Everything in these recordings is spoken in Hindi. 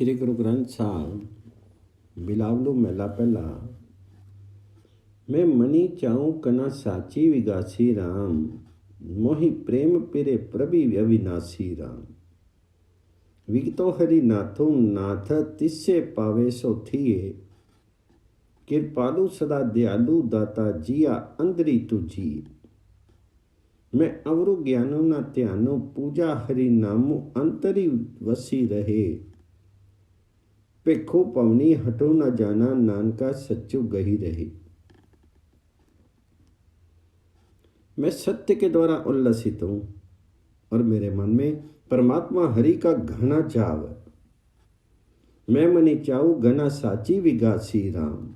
श्री गुरु ग्रंथ साहब बिलावलू मेला पहला मैं मनी चाऊं कना साची विगासी राम मोहि प्रेम पिरे प्रभि अविनाशी राम विगतो हरि नाथो नाथ तिस्से पावे सो थिए कृपालु सदा दयालु दाता जिया अंदरी तुझी मैं अवरु ज्ञानो ना ध्यानो पूजा हरि नामो अंतरी वसी रहे पेखो पवनी हटो न जाना नानका सच्चो गही रहे। मैं सत्य के द्वारा उल्लसित हूं और मेरे मन में परमात्मा हरि का घना चाव। मैं मनी चाऊ घना साची विगासी राम।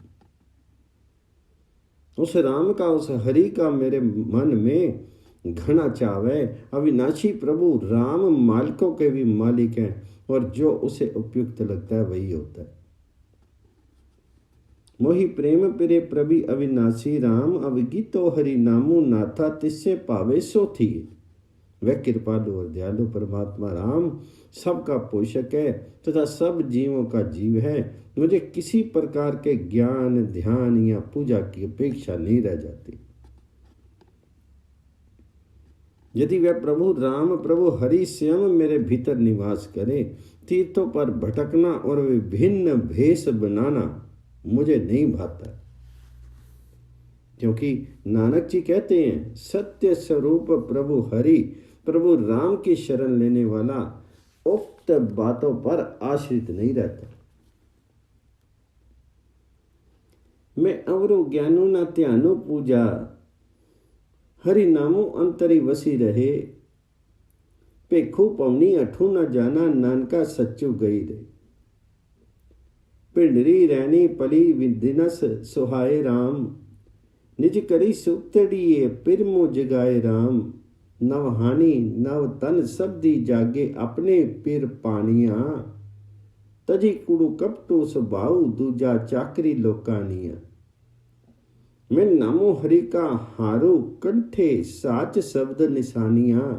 उस राम का उस हरि का मेरे मन में घना चाव है। अविनाशी प्रभु राम मालिकों के भी मालिक हैं और जो उसे उपयुक्त लगता है वही होता है। मोहि प्रेम पिरे प्रभि अविनाशी राम अवगीतो हरि नामो नाथा तिस्से पावे सो थी। वह कृपालु और दयालु परमात्मा राम सबका पोषक है तथा सब जीवों का जीव है। मुझे किसी प्रकार के ज्ञान ध्यान या पूजा की अपेक्षा नहीं रह जाती। यदि वह प्रभु राम प्रभु हरि स्वयं मेरे भीतर निवास करे, तीर्थों पर भटकना और विभिन्न भेष बनाना मुझे नहीं भाता, क्योंकि नानक जी कहते हैं सत्य स्वरूप प्रभु हरि प्रभु राम की शरण लेने वाला उक्त बातों पर आश्रित नहीं रहता। मैं अवरु ज्ञानो न ध्यानो पूजा हरि नामो अंतरी वसी रहे पेखो पवनी अठू न जाना नानका सच्चो गई रहे। पिंडरी रैनी पली विदिनस सुहाए राम निज करी सुक्तड़िए पिरमो जगाए राम नव हानि नव तन सबदी जागे अपने पिर पानिया तजी कुड़ू कपटो सुबाऊ दूजा चाकरी लोकानिया। मैं नामो हरि का हारो कंठे साच शब्द निशानियां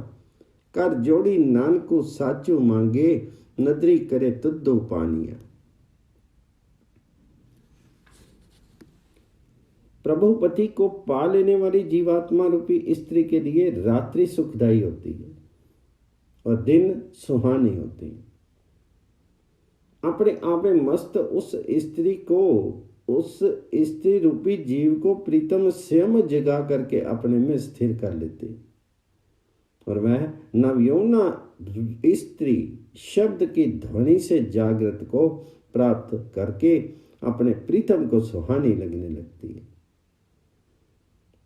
कर जोड़ी नानको साचो मांगे नदरी करे तुद्धो पानिया। प्रभुपति को पा लेने वाली जीवात्मा रूपी स्त्री के लिए रात्रि सुखदायी होती है और दिन सुहानी होती है। अपने आप में मस्त उस स्त्री को उस स्त्री रूपी जीव को प्रीतम स्वयं जगा करके अपने में स्थिर कर लेते और वह नवयौना स्त्री शब्द की ध्वनि से जागृत को प्राप्त करके अपने प्रीतम को सुहानी लगने लगती है।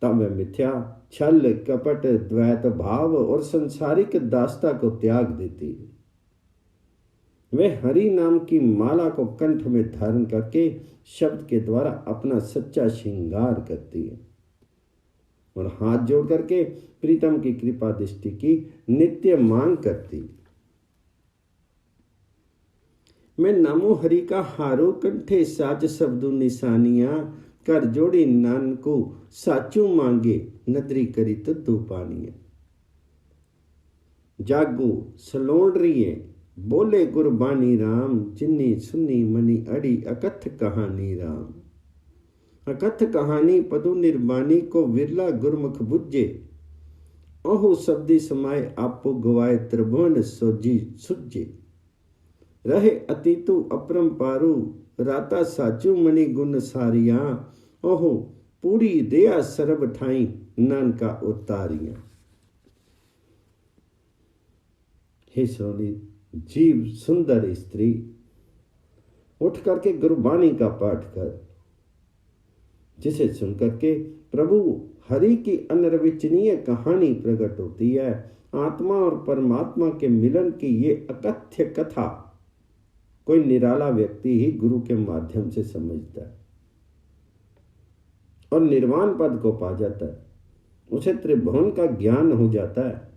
तब वह मिथ्या छल कपट द्वैत भाव और संसारिक दास्ता को त्याग देती है। वह हरि नाम की माला को कंठ में धारण करके शब्द के द्वारा अपना सच्चा श्रृंगार करती है और हाथ जोड़ करके प्रीतम की कृपा दृष्टि की नित्य मांग करती है। मैं नामो हरि का हारो कंठे साच शब्दों निशानियां कर जोड़ी नानको साचू मांगे नदरी करी तुद्धो पानिया। जागो सलोड़ रही बोले गुरबानी राम जिन्नी सुनी मनी अड़ी अकथ कहानी राम। अकथ कहानी पदु निर्बानी को विरला गुरमुख बुझे ओहु शब्दी समाये आपो गवाए त्रिभुवन सोजी सुजे। रहे अतीतु अपरंपारु राता साचू मणि गुण सारिया ओहु पूरी दया सरब ठाई नानका उतारिया। हे सोनी जीव सुंदर स्त्री उठ करके गुरबानी का पाठ कर, जिसे सुन करके प्रभु हरि की अनिर्वचनीय कहानी प्रकट होती है। आत्मा और परमात्मा के मिलन की ये अकथ्य कथा कोई निराला व्यक्ति ही गुरु के माध्यम से समझता है और निर्वाण पद को पा जाता है। उसे त्रिभुवन का ज्ञान हो जाता है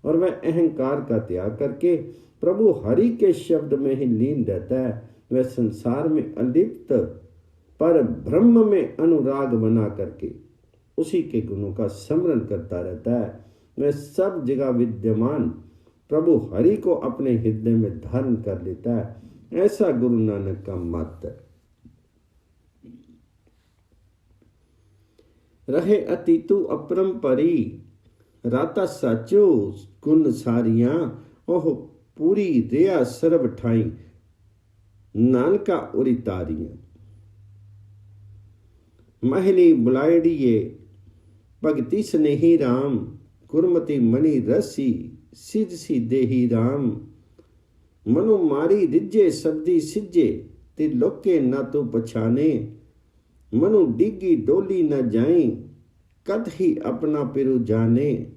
और वह अहंकार का त्याग करके प्रभु हरि के शब्द में ही लीन रहता है। वह संसार में अलिप्त पर ब्रह्म में अनुराग बना करके उसी के गुणों का स्मरण करता रहता है। वह सब जगह विद्यमान प्रभु हरि को अपने हृदय में धारण कर लेता है ऐसा गुरु नानक का मत है। रहे अतीतु अपरंपरी, राता साचो गुण सारियां, ओह पूरी रिया सर्ब ठाई, नानका उरी तारियां। महली बुलाड़िए भगति स्नेही राम, गुरमति मणि रसी, सिज सी देही राम। मनु मारी रिजे सब्दी सिजे, ते लोके ना तो पछाने। मनु डिगी डोली न जाई, कद ही अपना पिरु जाने।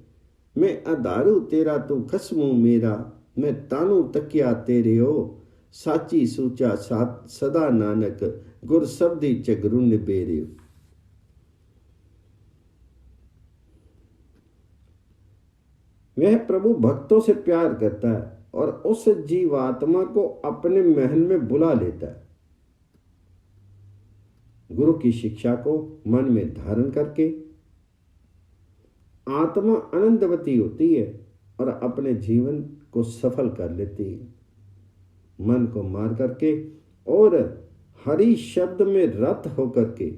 मैं अधारू तेरा तू खसमू मेरा, मैं तानू तकिया तेरे हो। साची सूचा सात सदा नानक, गुर सब्दी चगरु निबेरियो। वह प्रभु भक्तों से प्यार करता है और उस जीवात्मा को अपने महल में बुला लेता है। गुरु की शिक्षा को मन में धारण करके आत्मा आनंदवती होती है और अपने जीवन को सफल कर लेती है। मन को मार करके और हरि शब्द में रत होकर के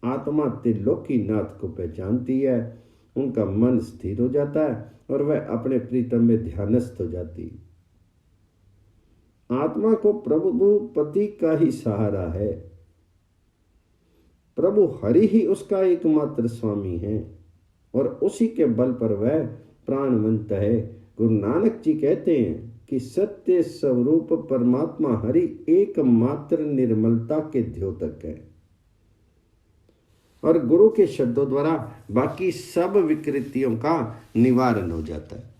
आत्मा त्रिलोकी नाथ को पहचानती है। उनका मन स्थिर हो जाता है और वह अपने प्रीतम में ध्यानस्थ हो जाती है। आत्मा को प्रभु पति का ही सहारा है। प्रभु हरि ही उसका एकमात्र स्वामी है और उसी के बल पर वह प्राणवंत है। गुरु नानक जी कहते हैं कि सत्य स्वरूप परमात्मा हरि एकमात्र निर्मलता के द्योतक है और गुरु के शब्दों द्वारा बाकी सब विकृतियों का निवारण हो जाता है।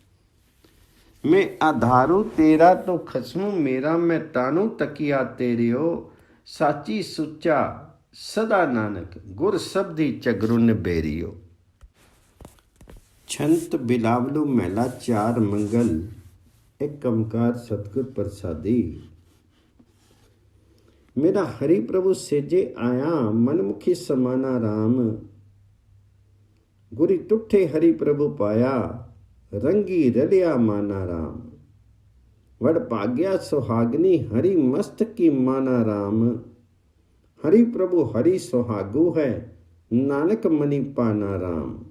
मैं आधारू तेरा तो खसमू मेरा, मैं तानू तकिया तेरे हो। साची सुच्चा सदा नानक, गुर सब्दी चगरुन बेरियो। छंत बिलावलू महला चार मंगल, एक ओंकार सतगुर प्रसादी। मेरा हरि प्रभु सेजे आया, मनमुखी समाना राम। गुरी टुठे हरि प्रभु पाया, रंगी रलिया माना राम। वड भाग्या सुहागनी हरि मस्तक की माना राम। हरि प्रभु हरि सुहागु है, नानक मणि पाना राम।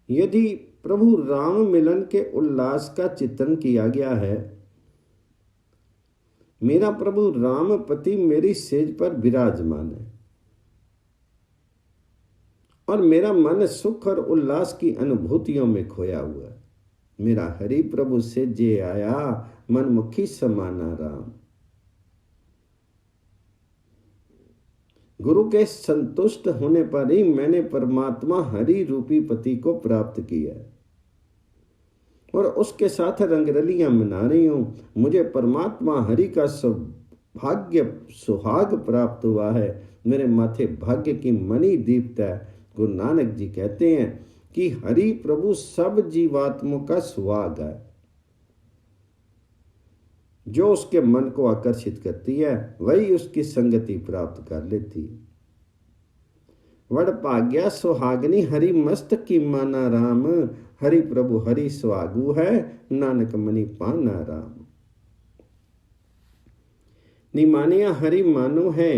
यदि प्रभु राम मिलन के उल्लास का चित्रण किया गया है, मेरा प्रभु रामपति मेरी सेज पर विराजमान है और मेरा मन सुख और उल्लास की अनुभूतियों में खोया हुआ है। मेरा हरि प्रभु सेजे आया, मनमुखी समाना राम। गुरु के संतुष्ट होने पर ही मैंने परमात्मा हरि रूपी पति को प्राप्त किया और उसके साथ रंगरलियां मना रही हूं। मुझे परमात्मा हरि का सौभाग्य सुहाग प्राप्त हुआ है। मेरे माथे भाग्य की मणि दीप्त है। गुरु नानक जी कहते हैं कि हरि प्रभु सब जीवात्मों का सुहाग है। जो उसके मन को आकर्षित करती है वही उसकी संगति प्राप्त कर लेती है। वड भाग्या सुहागनी हरि मस्तक की माना राम। हरि प्रभु हरि सुहागु है, नानक मणि पाना राम। निमानिया हरि मानो है,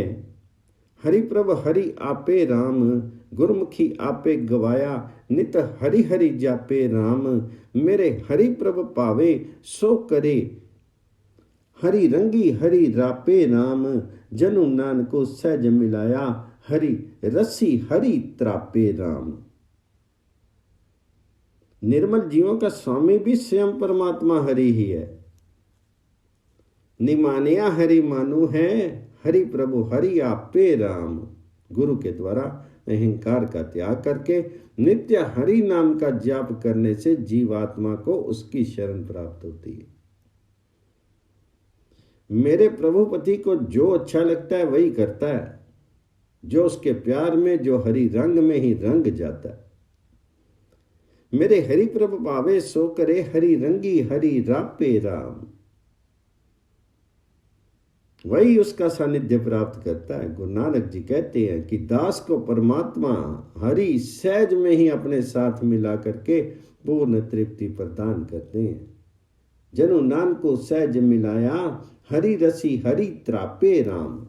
हरि प्रभु हरि आपे राम। गुरमुखी आपे गवाया, नित हरि हरि जापे राम। मेरे हरि प्रभु पावे सो करे, हरि रंगी हरि रापे राम। जनु नानको सहज मिलाया, हरि रसी हरि त्रापे राम। निर्मल जीवों का स्वामी भी स्वयं परमात्मा हरि ही है। निमानिया हरि मानु है, हरि प्रभु हरि आपे राम। गुरु के द्वारा अहंकार का त्याग करके नित्य हरि नाम का जाप करने से जीवात्मा को उसकी शरण प्राप्त होती है। मेरे प्रभुपति को जो अच्छा लगता है वही करता है, जो उसके प्यार में, जो हरि रंग में ही रंग जाता है। मेरे हरि प्रभु पावे सो करे, हरि रंगी हरि रापे राम। वही उसका सानिध्य प्राप्त करता है। गुरु नानक जी कहते हैं कि दास को परमात्मा हरि सहज में ही अपने साथ मिला करके पूर्ण तृप्ति प्रदान करते हैं। जनु नानको सहज मिलाया, हरि रसी हरि त्रापे राम।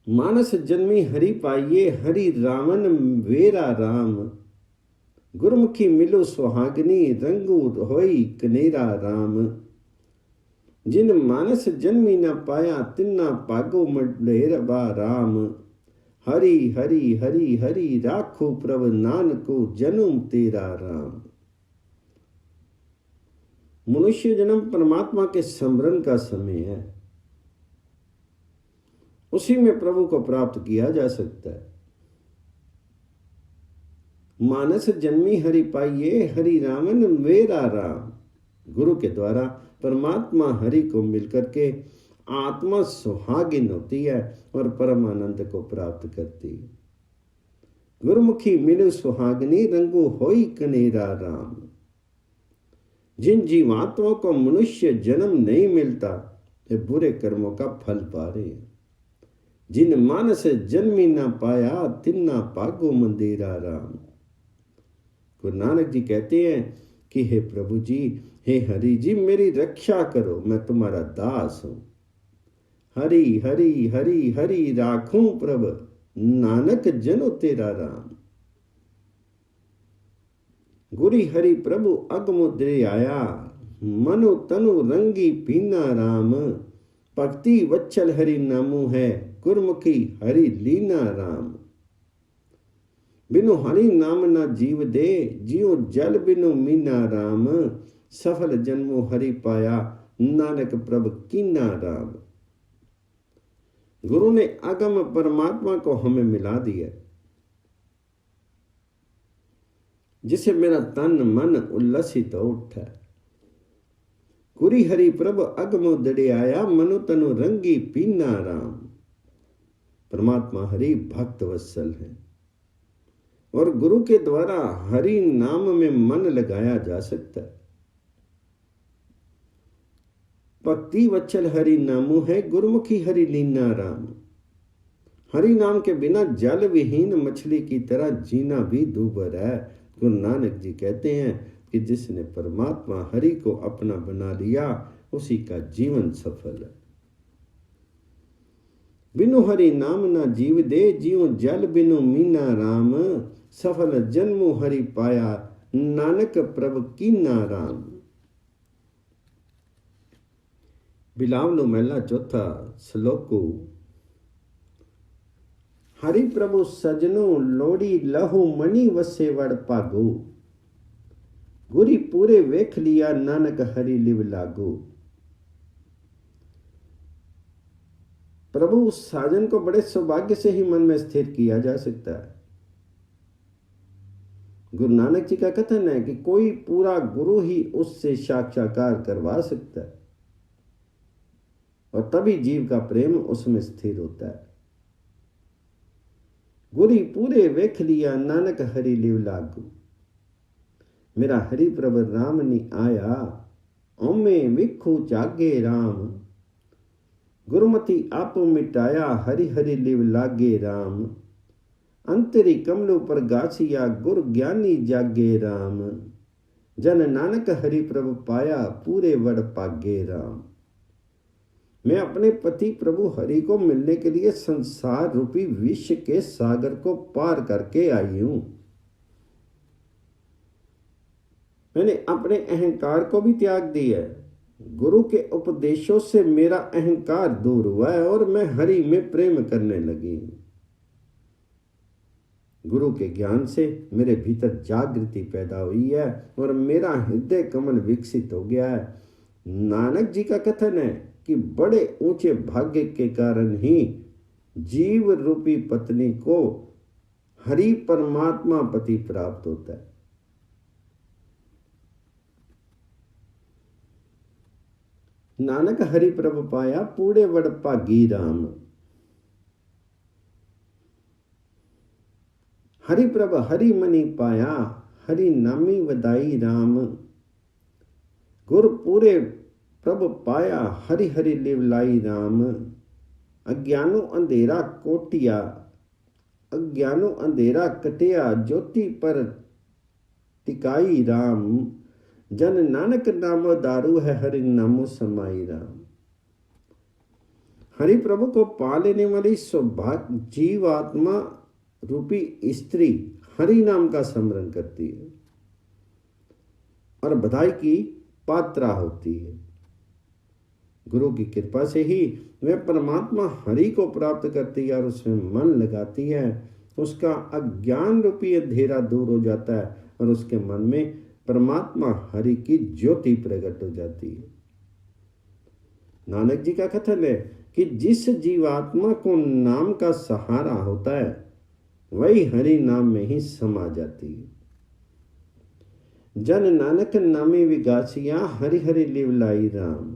मानस जन्मी हरि पाइये, हरि रावण वेरा राम। गुरमुखी मिलो सुहागनी, रंगू होई कनेरा राम। जिन मानस जन्मी न पाया, तिन्ना पागो मढेरबा राम। हरि हरि हरि हरि राखो प्रभ, नानको जन्म तेरा राम। मनुष्य जन्म परमात्मा के स्मरण का समय है, उसी में प्रभु को प्राप्त किया जा सकता है। मानस जन्मी हरि पाइये, हरि रावण वेरा राम। गुरु के द्वारा परमात्मा हरि को मिलकर के आत्मा सुहागिन होती है और परम आनंद को प्राप्त करती है। गुरुमुखी मिलु सुहागिनी, रंगू होई कनेरा राम। जिन जीवात्माओं को मनुष्य जन्म नहीं मिलता, वे बुरे कर्मों का फल पा रहे हैं। जिन मानस जन्मी ना पाया, तिन्ना पागो मंदिरा राम। गुरु नानक जी कहते हैं कि हे प्रभु जी, हे हरि जी, मेरी रक्षा करो, मैं तुम्हारा दास हूं। हरि हरि हरि हरि राखूं प्रभ, नानक जनो तेरा राम। गुरी हरि प्रभु अगमुद्रे आया, मनो तनु रंगी पीना राम। भक्ति वच्छल हरि नामू है, गुरमुखी हरि लीना राम। बिनु हरि नाम ना जीव दे, जियो जल बिनु मीना राम। सफल जन्मो हरि पाया, नानक प्रभ कीना राम। गुरु ने अगम परमात्मा को हमें मिला दिया, जिसे मेरा तन मन उल्लसित हो उठा। गुरी हरि प्रभ अगमो दड़े आया, मनु तनु रंगी पीना राम। परमात्मा हरि भक्त वत्सल है और गुरु के द्वारा हरि नाम में मन लगाया जा सकता है। भक्ति वत्सल हरि नामू है, गुरुमुखी हरि लीना राम। हरि नाम के बिना जल विहीन मछली की तरह जीना भी दूभर है। गुरु नानक जी कहते हैं कि जिसने परमात्मा हरि को अपना बना लिया, उसी का जीवन सफल है। बिनु हरि नाम ना जीव दे, जियो जल बिनु मीना राम। सफल जन्मो हरि पाया, नानक प्रभ कीना राम। बिलावलो महला चौथा श्लोको। हरि प्रभु सजनो, लोड़ी लहु मणि वसे वड़ पागो। गुरी पूरे वेख लिया, नानक हरि लिव लागो। प्रभु साजन को बड़े सौभाग्य से ही मन में स्थिर किया जा सकता है। गुरु नानक जी का कथन है कि कोई पूरा गुरु ही उससे साक्षात्कार करवा सकता है और तभी जीव का प्रेम उसमें स्थिर होता है। गुरी पूरे वेख लिया, नानक हरि लिव लागू। मेरा हरि प्रभ राम नी आया, ओमे विखू जागे राम। गुरुमति आप मिटाया, हरि हरि लिव लागे राम। अंतरी कमलों पर गाछिया, गुर ज्ञानी जागे राम। जन नानक हरि प्रभु पाया, पूरे वड़ पागे राम। मैं अपने पति प्रभु हरि को मिलने के लिए संसार रूपी विश्व के सागर को पार करके आई हूं। मैंने अपने अहंकार को भी त्याग दिया है। गुरु के उपदेशों से मेरा अहंकार दूर हुआ है और मैं हरि में प्रेम करने लगी। गुरु के ज्ञान से मेरे भीतर जागृति पैदा हुई है और मेरा हृदय कमल विकसित हो गया है। नानक जी का कथन है कि बड़े ऊंचे भाग्य के कारण ही जीव रूपी पत्नी को हरि परमात्मा पति प्राप्त होता है। नानक हरि प्रभु पाया, पूरे वड़ पागी राम। हरि प्रभ हरि मनी पाया, हरि नामी वदाई राम। गुर पूरे प्रभ पाया, हरि हरि लिव लाई राम। अज्ञानो अंधेरा कोटिया, अज्ञानो अंधेरा कटिया, ज्योति पर टिकाई राम। जन नानक नामो दारू है, हरि नामो समाई राम। हरि प्रभु को पा लेने वाली सौभाग्य जीवात्मा रूपी स्त्री हरि नाम का स्मरण करती है और बधाई की पात्रा होती है। गुरु की कृपा से ही वह परमात्मा हरि को प्राप्त करती है और उसमें मन लगाती है। उसका अज्ञान रूपी अंधेरा दूर हो जाता है और उसके मन में परमात्मा हरि की ज्योति प्रकट हो जाती है। नानक जी का कथन है कि जिस जीवात्मा को नाम का सहारा होता है वही हरि नाम में ही समा जाती है। जन नानक नामी विगासिया, हरि हरि लिवलाई राम।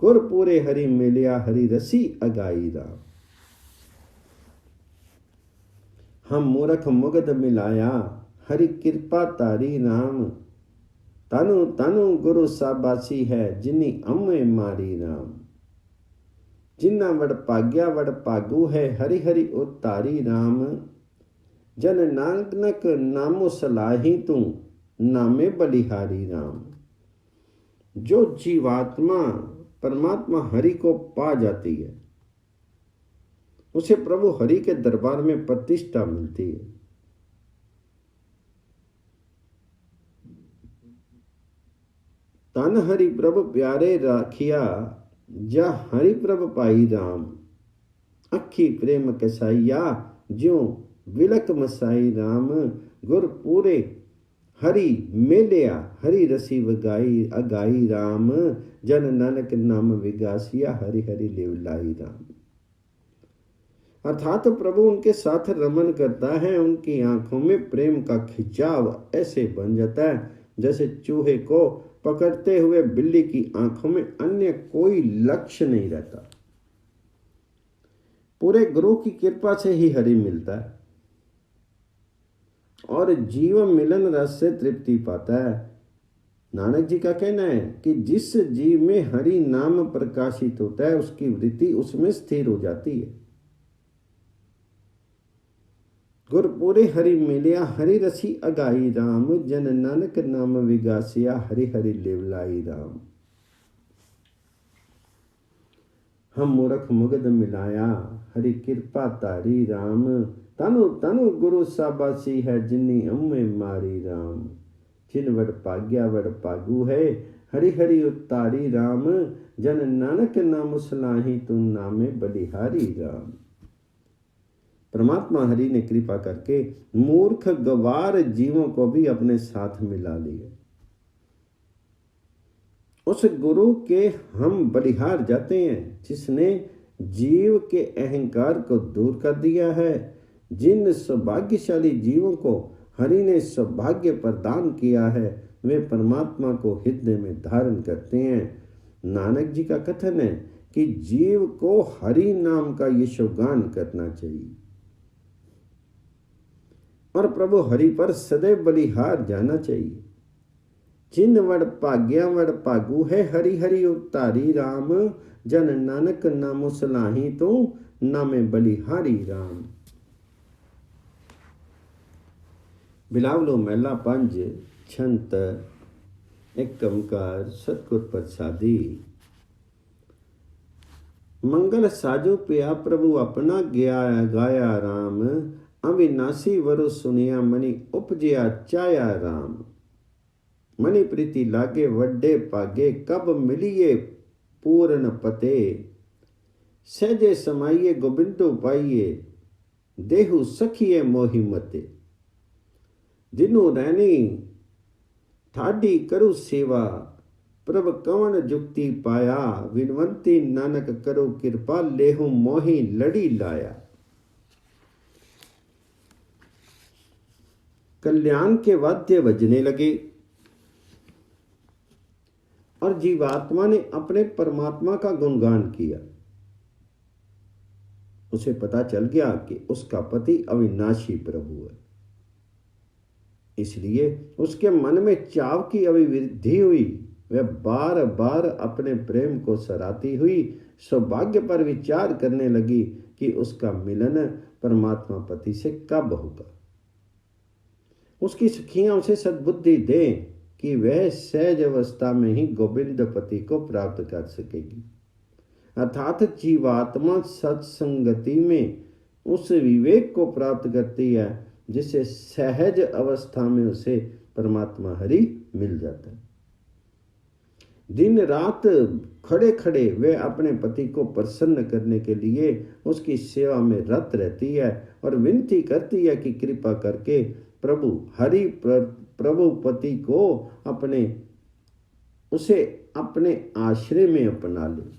गुर पूरे हरि मिलिया, हरि रसी अगाई राम। हम मूर्ख मुगद मिलाया, हरि कृपा तारी राम। तनु तनु गुरु साबासी है, जिन्नी अम्मे मारी राम। जिन्ना वड़ पाग्या वड़ पागू है, हरि हरि उतारी राम। जन नानक नामो सलाही तू, नामे बलिहारी राम। जो जीवात्मा परमात्मा हरि को पा जाती है उसे प्रभु हरि के दरबार में प्रतिष्ठा मिलती है। तन हरि प्रभु प्यारे राखिया, जा हरि प्रभु पाई राम। अखी प्रेम कसाइया, ज्यों विलक मसाई राम। गुर पूरे हरि मेलिया, हरि रसी वगाई अगाई राम। जन नानक नाम विगासिया, हरि हरि लिवलाई राम। अर्थात प्रभु उनके साथ रमन करता है, उनकी आंखों में प्रेम का खिंचाव ऐसे बन जाता है जैसे चूहे को पकड़ते हुए बिल्ली की आंखों में अन्य कोई लक्ष्य नहीं रहता। पूरे गुरु की कृपा से ही हरि मिलता है और जीव मिलन रस से तृप्ति पाता है। नानक जी का कहना है कि जिस जीव में हरि नाम प्रकाशित होता है उसकी वृत्ति उसमें स्थिर हो जाती है। गुरपुरे हरि मिलिया, हरि रसी अगाई राम। जन नानक नाम विगासिया, हरि हरि लिवलाई राम। हम मूर्ख मुगद मिलाया, हरि कृपा तारी राम। तनु तनु गुरु साबासी है, जिन्नी अम्मे मारी राम। जिन वड़ पाग्या वड़ पागू है, हरि हरि उतारी राम। जन नानक नाम सलाही तू, नामे बलिहारी राम। परमात्मा हरि ने कृपा करके मूर्ख गवार जीवों को भी अपने साथ मिला लिया। उस गुरु के हम बलिहार जाते हैं जिसने जीव के अहंकार को दूर कर दिया है। जिन सौभाग्यशाली जीवों को हरि ने सौभाग्य प्रदान किया है वे परमात्मा को हृदय में धारण करते हैं। नानक जी का कथन है कि जीव को हरि नाम का यशोगान करना चाहिए और प्रभु हरि पर सदैव बलिहार जाना चाहिए। जिन वड़ पाग्या वड़ पागू है, हरि हरि उतारी राम। जन नानक नामो सलाही तो, नामे बलिहारी राम। बिलावलो महला 5 छंत एक ओंकार सतगुर प्रसादी। मंगल साजो पिया प्रभु अपना गया गाया राम। अविनाशी वरु सुनिया मणि उपजया चाया राम। मणि प्रीति लागे वड्डे पागे कब मिलिए पूर्ण पते। सहजे समाइए गोबिंदो पाइए देहु सखिए मोहि मते। दिनु रैनी ठाडी करु सेवा प्रभ कवन जुक्ति पाया। विनवंती नानक करो कृपा लेहु मोहि लड़ी लाया। कल्याण के वाद्य बजने लगे और जीवात्मा ने अपने परमात्मा का गुणगान किया। उसे पता चल गया कि उसका पति अविनाशी प्रभु है, इसलिए उसके मन में चाव की अभिवृद्धि हुई। वह बार बार अपने प्रेम को सराहती हुई सौभाग्य पर विचार करने लगी कि उसका मिलन परमात्मा पति से कब होगा। उसकी सखियां उसे सद्बुद्धि दें कि वह सहज अवस्था में ही गोविंद पति को प्राप्त कर सकेगी। अर्थात जीवात्मा सत्संगति में उस विवेक को प्राप्त करती है जिससे सहज अवस्था में उसे परमात्मा हरि मिल जाता है। दिन रात खड़े खड़े वे अपने पति को प्रसन्न करने के लिए उसकी सेवा में रत रहती है और विनती करती है कि कृपा करके प्रभु हरि प्रभु पति को उसे अपने आश्रय में अपना ले।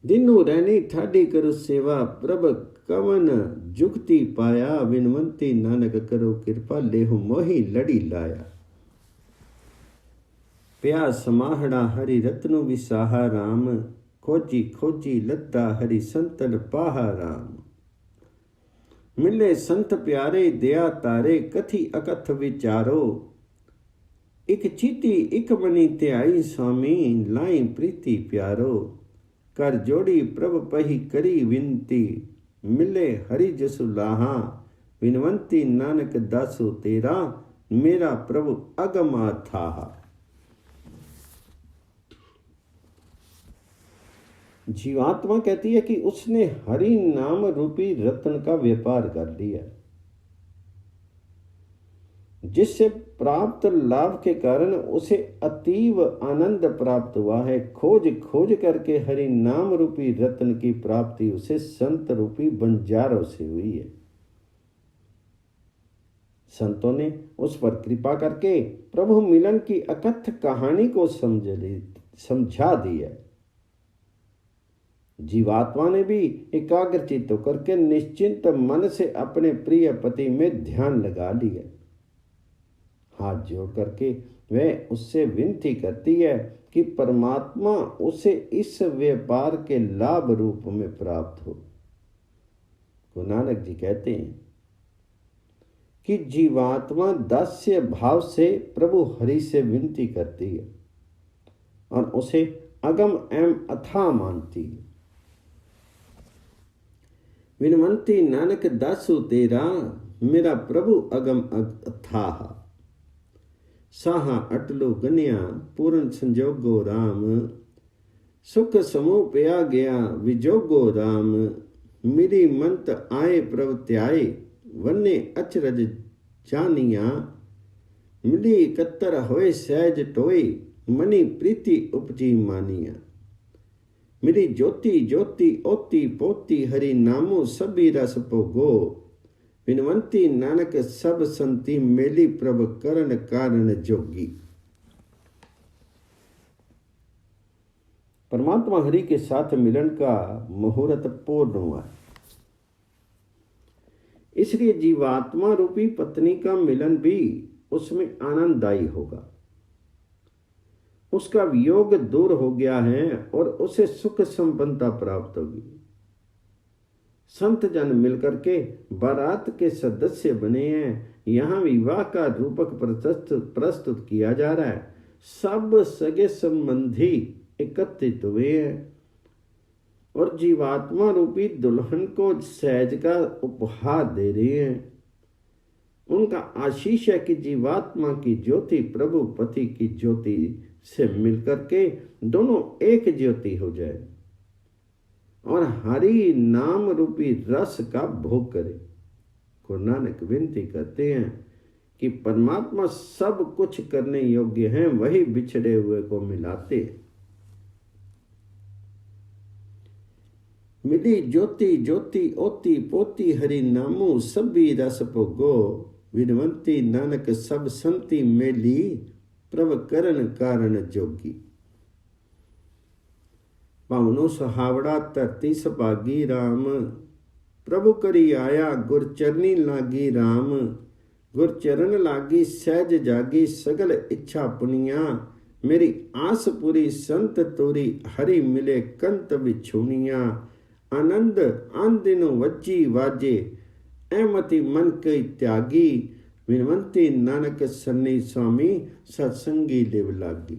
दिनों रहनी ठाडी करो सेवा प्रभ कवन जुगति पाया विनवंती नानक करो कृपा लेहु मोहि लड़ी लाया। प्या समाहड़ा हरि रत्नु विसाहा राम खोजी खोजी लद्दा हरि संतन पाहा राम। मिले संत प्यारे दया तारे कथी अकथ विचारो इक चीती इक मनी त्याई स्वामी लाई प्रीति प्यारो। कर जोड़ी प्रभ पही करी विनती मिले हरि जसु लाहा विनवंती नानक दासो तेरा मेरा प्रभु अगमा था। जीवात्मा कहती है कि उसने हरि नाम रूपी रत्न का व्यापार कर लिया, जिससे प्राप्त लाभ के कारण उसे अतीव आनंद प्राप्त हुआ है। खोज खोज करके हरि नाम रूपी रत्न की प्राप्ति उसे संत रूपी बंजारों से हुई है। संतों ने उस पर कृपा करके प्रभु मिलन की अकथ कहानी को समझा दी है। जीवात्मा ने भी एकाग्रचित्त होकर के निश्चिंत मन से अपने प्रिय पति में ध्यान लगा लिया। हाथ जोड़ करके वह उससे विनती करती है कि परमात्मा उसे इस व्यापार के लाभ रूप में प्राप्त हो। गुरु नानक जी कहते हैं कि जीवात्मा दास्य भाव से प्रभु हरि से विनती करती है और उसे अगम एवं अथाह मानती है। विनवंती नानक दासु तेरा मेरा प्रभु अगम अथाह। साहा अटलो गन्या पूर्ण संजोगो राम सुख समूह पया गया विजोगो राम। मेरी मंत आए प्रवत्याए वन्ने अचरज जानिया मिली कत्तर होए सहज टोए मनी प्रीति उपजी मानिया। मेरी ज्योति ज्योति ओती पोती हरि नामो सभी रस पोगो विनवंती नानक सब संति मेली प्रभ करण कारण जोगी। परमात्मा हरि के साथ मिलन का मुहूर्त पूर्ण हुआ, इसलिए जीवात्मा रूपी पत्नी का मिलन भी उसमें आनंददायी होगा। उसका वियोग दूर हो गया है और उसे सुख संपन्नता प्राप्त होगी। संत जन मिलकर के बारात के सदस्य बने हैं। यहाँ विवाह का रूपक प्रस्तुत किया जा रहा है। सब सगे संबंधी एकत्रित हुए हैं और जीवात्मा रूपी दुल्हन को सहज का उपहार दे रहे हैं। उनका आशीष है कि जीवात्मा की ज्योति प्रभु पति की ज्योति से मिलकर के दोनों एक ज्योति हो जाए और हरि नाम रूपी रस का भोग करे। गुरु नानक विनती करते हैं कि परमात्मा सब कुछ करने योग्य हैं, वही बिछड़े हुए को मिलाते हैं। मिली ज्योति ज्योति ओती पोती हरि नामो सभी रस भोगो विनवंती नानक सब संति मेली प्रभ करण कारण जोगी। पावनो सहावड़ा धरती सभागी राम प्रभु करी आया गुर चरनी लागी राम। गुर चरण लागी सहज जागी सगल इच्छा पुनिया। मेरी आस पूरी संत तोरी हरि मिले कंत बिछुनिया। आनंद आन दिनों वज्जी वाजे अहमति मन कई त्यागी। विनवंती नानक सन्नी स्वामी सत्संगी लिव लागी।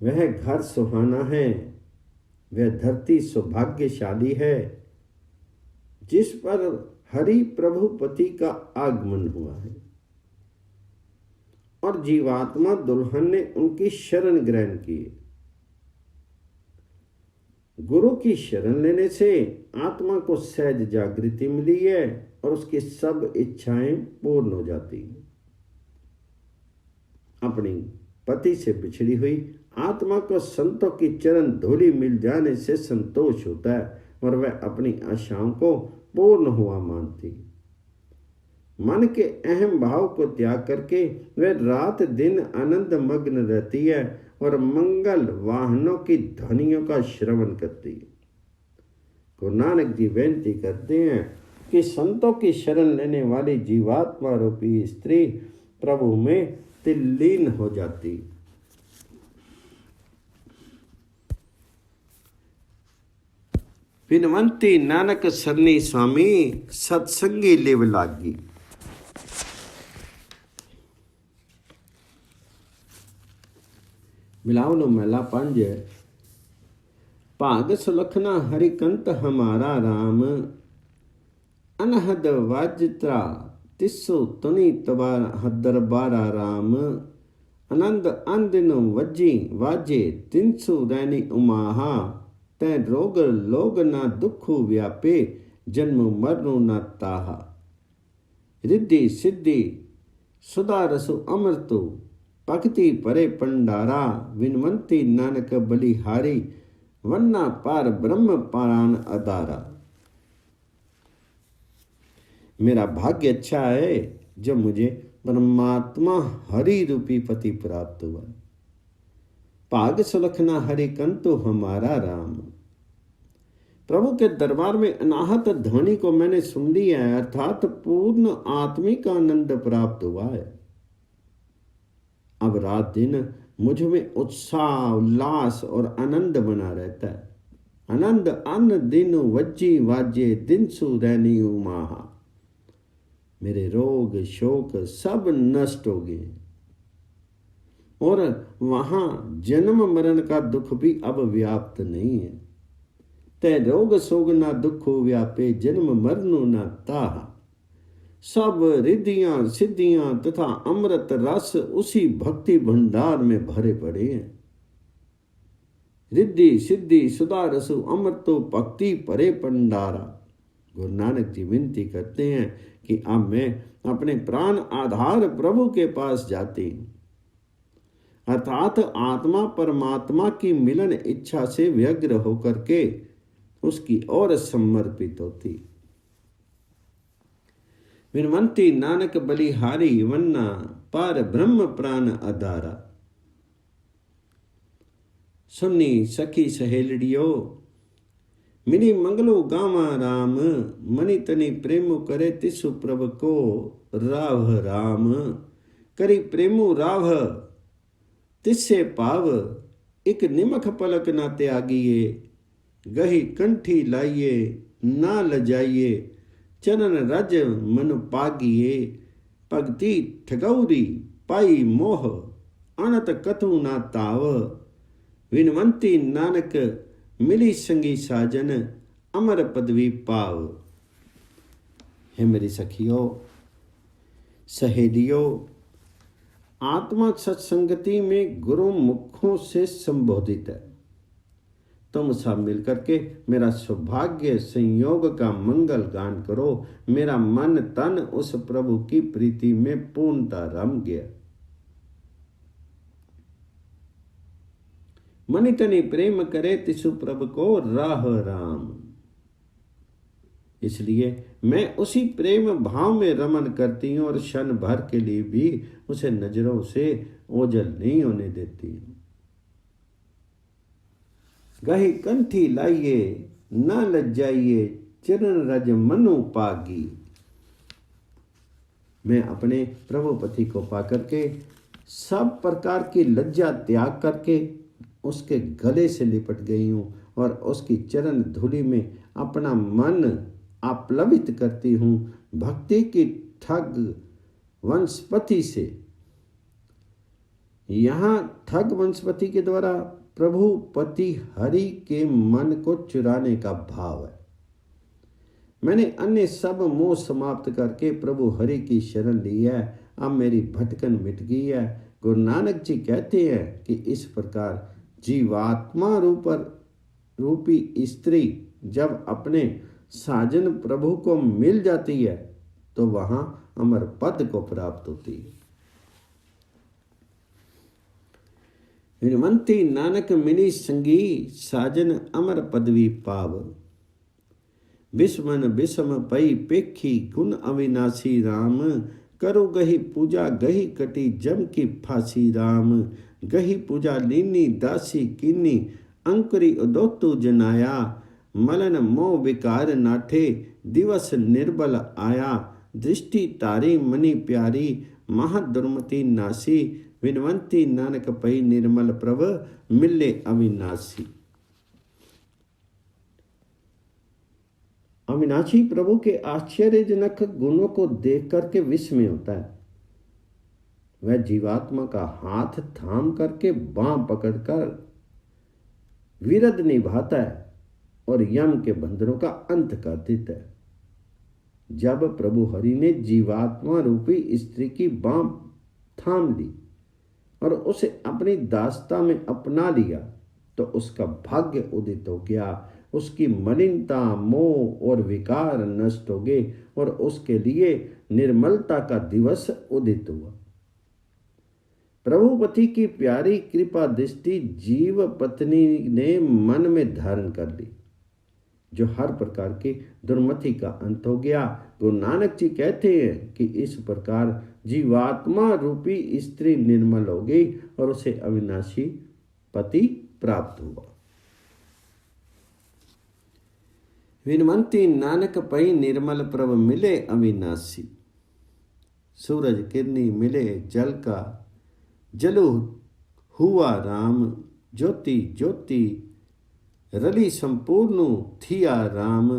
वह घर सुहाना है, वह धरती सौभाग्यशाली है जिस पर हरि प्रभु पति का आगमन हुआ है और जीवात्मा दुल्हन ने उनकी शरण ग्रहण की। गुरु की शरण लेने से आत्मा को सहज जागृति मिली है और उसकी सब इच्छाएं पूर्ण हो जाती हैं। अपनी पति से बिछड़ी हुई आत्मा को संतों की चरण धूलि मिल जाने से संतोष होता है और वह अपनी आशाओं को पूर्ण हुआ मानती। मन के अहम भाव को त्याग करके वह रात दिन आनंद मग्न रहती है और मंगल वाहनों की ध्वनियों का श्रवण करती है। गुरु नानक जी बेनती करते हैं कि संतों की शरण लेने वाली जीवात्मा रूपी स्त्री प्रभु में तल्लीन हो जाती। बिनवंती नानक सरनी स्वामी सत्संगी लिव लागी। मिलावनो मेला 5 भाग सुलखना हरिकंत हमारा राम अनहद वाजत्रा तिस्सो तुनि तबार दरबारा राम आनंद अंदिन वजी वाजे तिनसु रैनी उमाहा तै रोग लोग ना दुखु व्यापे जन्म मरनु ना ताहा रिद्धि सिद्धि सुधा रसु अमृतु भक्ति परे पंडारा विनवंती नानक बलिहारी वन्ना पार ब्रह्म पारान अदारा। मेरा भाग्य अच्छा है जब मुझे परमात्मा हरि रूपी पति प्राप्त हुआ। भाग सुलखना हरि कंतो हमारा राम। प्रभु के दरबार में अनाहत ध्वनि को मैंने सुन लिया है, अर्थात पूर्ण आत्मिक आनंद प्राप्त हुआ है। अब रात दिन मुझ में उत्साह उल्लास और आनंद बना रहता है। आनंद अन्न दिन वज्जी वाजे दिन सुरैनी उमाहा। मेरे रोग शोक सब नष्ट हो गए और वहां जन्म मरण का दुख भी अब व्याप्त नहीं है। तै रोग सोग ना दुखो व्यापे जन्म मरनु ना ताहा। सब रिद्धियां सिद्धियां तथा अमृत रस उसी भक्ति भंडार में भरे पड़े हैं। रिद्धि सिद्धि सुधा रसु अमृतो भक्ति परे भंडारा। गुरु नानक जी विनती करते हैं कि अब मैं अपने प्राण आधार प्रभु के पास जाती हूं, अर्थात आत्मा परमात्मा की मिलन इच्छा से व्यग्र होकर के उसकी ओर समर्पित होती। विनवंती नानक बलिहारी वन्ना पार ब्रह्म प्राण अदारा। सुन्नी सखी सहेलड़ियो मिनी मंगलो गावा राम मनि तनि प्रेमो करे तिसु प्रभ को राव राम करी प्रेमो राव तिस्से पाव एक निमख पलक ना त्यागिए गही कंठी लाइए ना लजाइए चरण रज मन पागिए भक्ति ठगौरी पाई मोह अनत कथु ना ताव विनवंती नानक मिली संगी साजन अमर पदवी पाव। हे मेरी सखियों सहेलियों, आत्मा सत्संगति में गुरु मुखों से संबोधित है। तुम सब मिलकर के मेरा सौभाग्य संयोग का मंगल गान करो। मेरा मन तन उस प्रभु की प्रीति में पूर्णता रम गया। मनि तनि प्रेम करे तिसु प्रभु को राह राम। इसलिए मैं उसी प्रेम भाव में रमन करती हूं और क्षण भर के लिए भी उसे नजरों से ओझल नहीं होने देती हूं। गही कंठी लाइए न लज्जाइए चरण रज मनु पागी। मैं अपने प्रभुपति को पाकर के सब प्रकार की लज्जा त्याग करके उसके गले से लिपट गई हूँ और उसकी चरण धूलि में अपना मन आप्लवित करती हूँ। भक्ति की ठग वंशपति से, यहाँ ठग वंशपति के द्वारा प्रभु पति हरि के मन को चुराने का भाव है। मैंने अन्य सब मोह समाप्त करके प्रभु हरि की शरण ली है। अब मेरी भटकन मिट गई है। गुरु नानक जी कहते हैं कि इस प्रकार जीवात्मा रूपी स्त्री जब अपने साजन प्रभु को मिल जाती है तो वहां अमर पद को प्राप्त होती है। हिरमंती नानक मिली संगी, साजन अमर पदवी पाव। विस्मन विषम पई पेखी, गुण अविनाशी राम। करो गही पूजा गही कटी, जम की फांसी राम। गही पूजा लीनी दासी कीनी, अंकुरी उदोतु जनाया। मलन मोह विकार नाठे, दिवस निर्बल आया। दृष्टि तारी मनी प्यारी, महादुर्मति नासी। विनवंती नानक पई निर्मल प्रभ, मिले अविनाशी। अविनाशी प्रभु के आश्चर्यजनक गुणों को देख करके विस्मय होता है। वह जीवात्मा का हाथ थाम करके बांह पकड़कर विरध निभाता है और यम के बंधनों का अंत कर देता है। जब प्रभु हरि ने जीवात्मा रूपी स्त्री की बांह थाम ली और उसे अपनी दासता में अपना लिया तो उसका भाग्य उदित हो गया। उसकी मलिनता, मोह और विकार नष्ट हो गए और उसके लिए निर्मलता का दिवस उदित हुआ। प्रभुपति की प्यारी कृपा दृष्टि जीव पत्नी ने मन में धारण कर ली, जो हर प्रकार की दुर्मति का अंत हो गया। गुरु नानक जी कहते हैं कि इस प्रकार जीवात्मा रूपी स्त्री निर्मल हो गई और उसे अविनाशी पति प्राप्त हुआ। विनवंती नानक पई निर्मल प्रभ, मिले अविनाशी। सूरज किरनी मिले जल का, जलु हुआ राम। ज्योति ज्योति रली संपूर्ण थिया राम।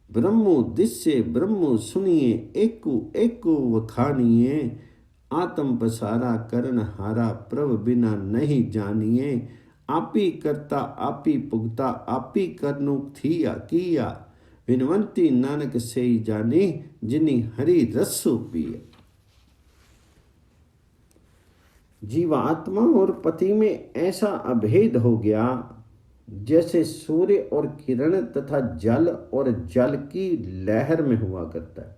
ब्रह्मो दिश्य ब्रह्मो सुनिए, एकु एकु वखानिए। आत्म पसारा करण हारा, प्रभ बिना नहीं जानिए। आपी करता आपी पुगता, आपी करनु थिया किया। विनवंती नानक से ही जाने, जिनी हरि रसु पिया। जीवात्मा और पति में ऐसा अभेद हो गया जैसे सूर्य और किरण तथा जल और जल की लहर में हुआ करता है।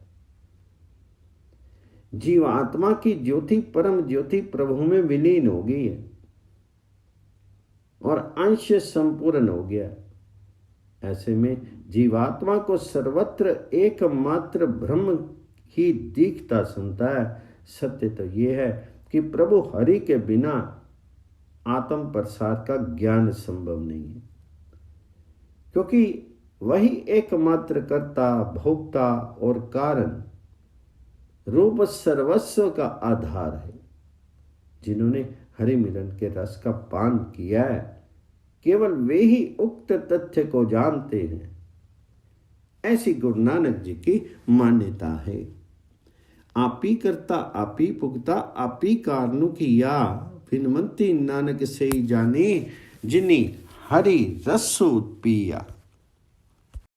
जीवात्मा की ज्योति परम ज्योति प्रभु में विलीन हो गई है और अंश संपूर्ण हो गया। ऐसे में जीवात्मा को सर्वत्र एकमात्र ब्रह्म ही दिखता सुनता है। सत्य तो यह है कि प्रभु हरि के बिना आत्म प्रसाद का ज्ञान संभव नहीं है, क्योंकि वही एकमात्र कर्ता, भोक्ता और कारण रूप सर्वस्व का आधार है। जिन्होंने हरि मिलन के रस का पान किया है, केवल वे ही उक्त तथ्य को जानते हैं। ऐसी गुरु नानक जी की मान्यता है। आपी करता आपी पुगता, आपी कारणु किया। विनवंती नानक से ही जाने, जिनी हरि रसु पिया।